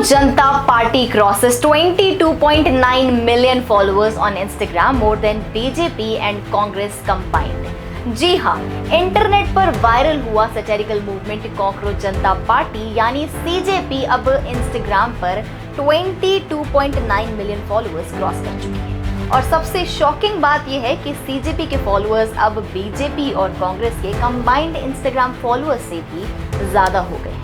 Janata Party crosses 22.9 million followers on Instagram, more than BJP and Congress combined. जी हाँ, internet पर viral हुआ सैटेरिकल movement cockroach जनता party यानी CJP अब Instagram पर 22.9 million followers cross कर चुकी है। और सबसे शॉकिंग बात यह है कि सीजेपी के फॉलोअर्स अब बीजेपी और कांग्रेस के कंबाइंड इंस्टाग्राम फॉलोअर्स से भी ज्यादा हो गए हैं।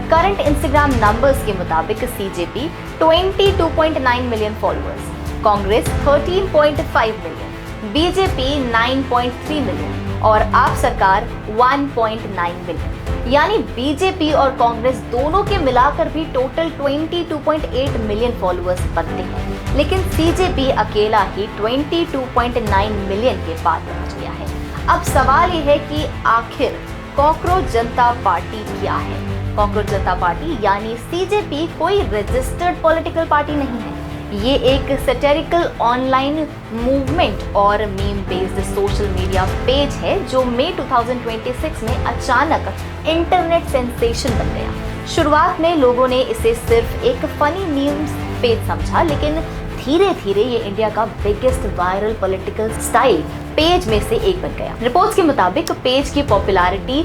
करंट इंस्टाग्राम नंबर्स के मुताबिक CJP 22.9 million followers, Congress 13.5 million, BJP 9.3 million और आप सरकार 1.9 मिलियन। यानी बीजेपी और कांग्रेस दोनों के मिलाकर भी टोटल 22.8 मिलियन फॉलोअर्स बनते हैं, लेकिन सीजेपी अकेला ही 22.9 मिलियन के पार पहुंच गया है। अब सवाल ये है कि आखिर कॉकरोच जनता पार्टी क्या है? कॉकरोच जनता पार्टी यानी सीजेपी कोई रजिस्टर्ड पॉलिटिकल पार्टी नहीं है। ये एक सैटेरिकल ऑनलाइन मूवमेंट और meme based social media page है जो मई 2026 में अचानक इंटरनेट सेंसेशन बन गया। शुरुआत में लोगों ने इसे सिर्फ एक फनी मीम्स पेज समझा, लेकिन धीरे धीरे ये इंडिया का biggest viral political style page में से एक बन गया। रिपोर्ट्स के मुताबिक पेज की पॉपुलैरिटी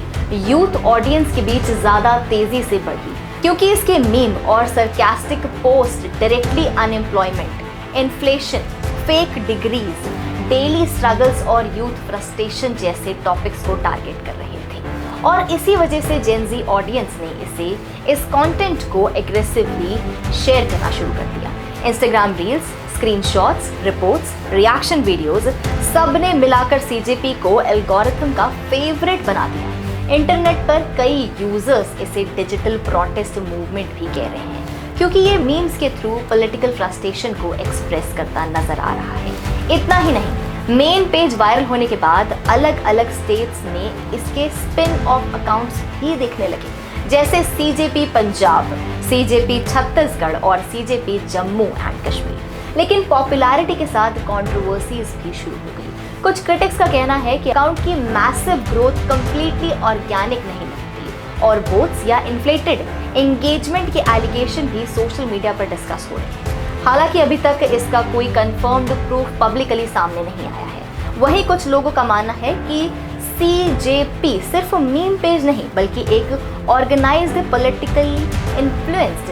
यूथ ऑडियंस के बीच ज्यादा तेजी से बढ़ी, क्योंकि इसके मीम और sarcastic post directly unemployment, inflation, fake degrees, daily struggles और यूथ फ्रस्ट्रेशन जैसे टॉपिक्स को टारगेट कर रहे थे। और इसी वजह से जेन ज़ी ऑडियंस ने इस कंटेंट को एग्रेसिवली शेयर करना शुरू कर दिया। Instagram reels, screenshots, reports, reaction videos सब ने मिलाकर सीजेपी को एल्गोरिथम का फेवरेट बना दिया। इंटरनेट पर कई यूजर्स इसे डिजिटल प्रोटेस्ट मूवमेंट भी कह रहे हैं, क्योंकि ये मीम्स के थ्रू पॉलिटिकल फ्रस्ट्रेशन को एक्सप्रेस करता नजर आ रहा है। इतना ही नहीं, मेन पेज वायरल होने के बाद अलग अलग स्टेट्स में इसके स्पिन ऑफ अकाउंट्स भी दिखने लगे, जैसे सीजेपी पंजाब, सीजेपी छत्तीसगढ़ और सीजेपी जम्मू एंड कश्मीर। लेकिन पॉपुलैरिटी के साथ कंट्रोवर्सीज भी शुरू हो गई। कुछ क्रिटिक्स का कहना है कि अकाउंट की मैसिव ग्रोथ कंप्लीटली ऑर्गेनिक नहीं लगती और बोट्स या इन्फ्लेटेड एंगेजमेंट के एलिगेशन भी सोशल मीडिया पर डिस्कस हो रहे हैं। हालांकि अभी तक इसका कोई कंफर्म्ड प्रूफ पब्लिकली सामने नहीं आया है। वहीं कुछ लोगों का मानना है कि सीजेपी सिर्फ मीम पेज नहीं बल्कि एक ऑर्गेनाइज्ड पॉलिटिकली इन्फ्लुएंस्ड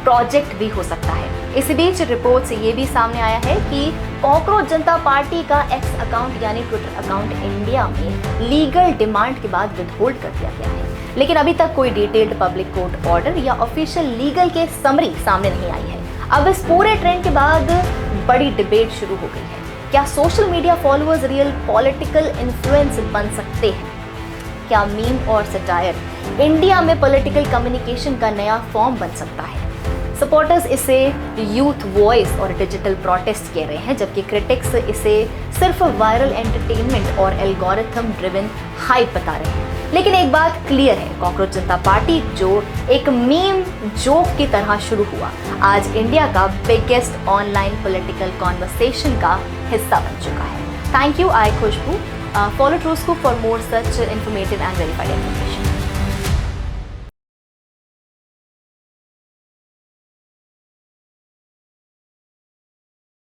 प्रोजेक्ट भी हो सकता है। इसी बीच रिपोर्ट से ये भी सामने आया है कि कॉकरोच जनता पार्टी का एक्स अकाउंट यानी ट्विटर अकाउंट इंडिया में लीगल डिमांड के बाद विदहोल्ड कर दिया गया है, लेकिन अभी तक कोई डिटेल्ड पब्लिक कोर्ट ऑर्डर या ऑफिशियल लीगल केस समरी सामने नहीं आई है। अब इस पूरे ट्रेंड के बाद बड़ी डिबेट शुरू हो गई है। क्या social media followers real political influence बन सकते हैं? क्या मीम और सटायर इंडिया में पॉलिटिकल कम्युनिकेशन का नया फॉर्म बन सकता है? सपोर्टर्स इसे यूथ वॉइस और डिजिटल प्रोटेस्ट कह रहे हैं, जबकि क्रिटिक्स इसे सिर्फ वायरल एंटरटेनमेंट और एल्गोरिथम ड्रिवन हाइप बता रहे हैं। लेकिन एक बात क्लियर है, कॉकरोच जनता पार्टी जो एक मीम जोक की तरह शुरू हुआ, आज इंडिया का बिगेस्ट ऑनलाइन पॉलिटिकल कॉन्वर्सेशन का हिस्सा बन चुका है। Thank you, I Khushboo. Follow TruScoop for more such informative and verified information.